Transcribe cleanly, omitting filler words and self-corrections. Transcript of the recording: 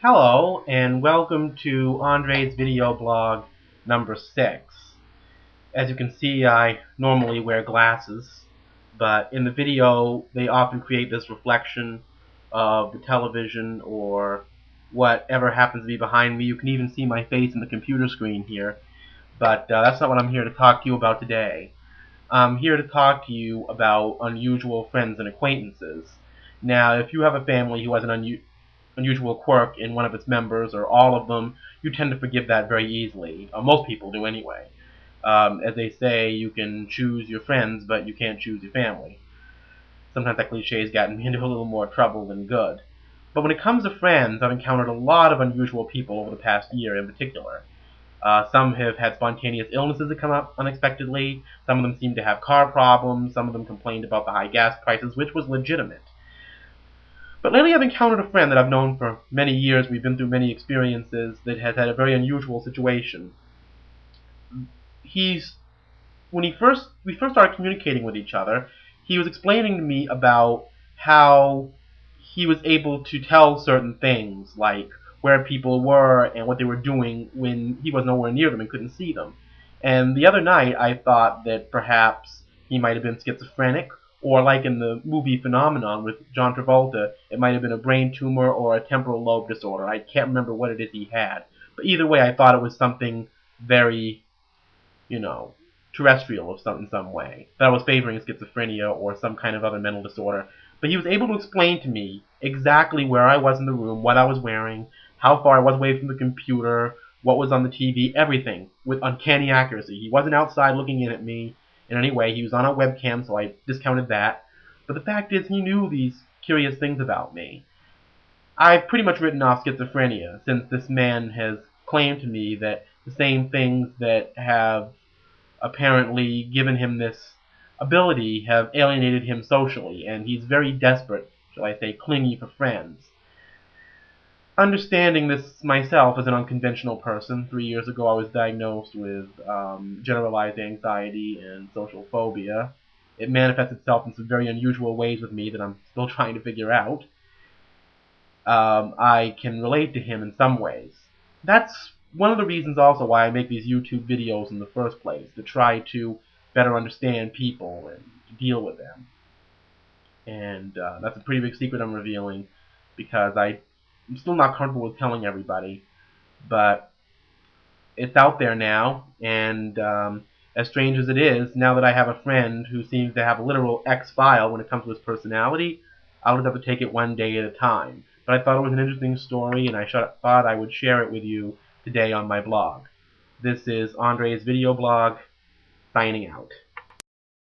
Hello, and welcome to Andre's video blog number 6. As you can see, I normally wear glasses, but in the video they often create this reflection of the television or whatever happens to be behind me. You can even see my face in the computer screen here, but that's not what I'm here to talk to you about today. I'm here to talk to you about unusual friends and acquaintances. Now, if you have a family who has an unusual quirk in one of its members or all of them, you tend to forgive that very easily. Most people do anyway. As they say, you can choose your friends, but you can't choose your family. Sometimes that cliche has gotten me into a little more trouble than good. But when it comes to friends, I've encountered a lot of unusual people over the past year in particular. Some have had spontaneous illnesses that come up unexpectedly. Some of them seem to have car problems. Some of them complained about the high gas prices, which was legitimate. But lately I've encountered a friend that I've known for many years. We've been through many experiences that has had a very unusual situation. When we first started communicating with each other, he was explaining to me about how he was able to tell certain things, like where people were and what they were doing when he was nowhere near them and couldn't see them. And the other night I thought that perhaps he might have been schizophrenic, or like in the movie Phenomenon with John Travolta, it might have been a brain tumor or a temporal lobe disorder. I can't remember what it is he had. But either way, I thought it was something very, terrestrial in some way. That I was favoring schizophrenia or some kind of other mental disorder. But he was able to explain to me exactly where I was in the room, what I was wearing, how far I was away from the computer, what was on the TV, everything, with uncanny accuracy. He wasn't outside looking in at me in any way. He was on a webcam, so I discounted that. But the fact is, he knew these curious things about me. I've pretty much written off schizophrenia, since this man has claimed to me that the same things that have apparently given him this ability have alienated him socially, and he's very desperate, shall I say, clingy for friends. Understanding this myself as an unconventional person, 3 years ago I was diagnosed with generalized anxiety and social phobia. It manifests itself in some very unusual ways with me that I'm still trying to figure out. I can relate to him in some ways. That's one of the reasons also why I make these YouTube videos in the first place, to try to better understand people and to deal with them. And that's a pretty big secret I'm revealing, because I'm still not comfortable with telling everybody, but it's out there now, and as strange as it is, now that I have a friend who seems to have a literal X-file when it comes to his personality, I'll just have to take it one day at a time. But I thought it was an interesting story, and I thought I would share it with you today on my blog. This is Andre's video blog, signing out.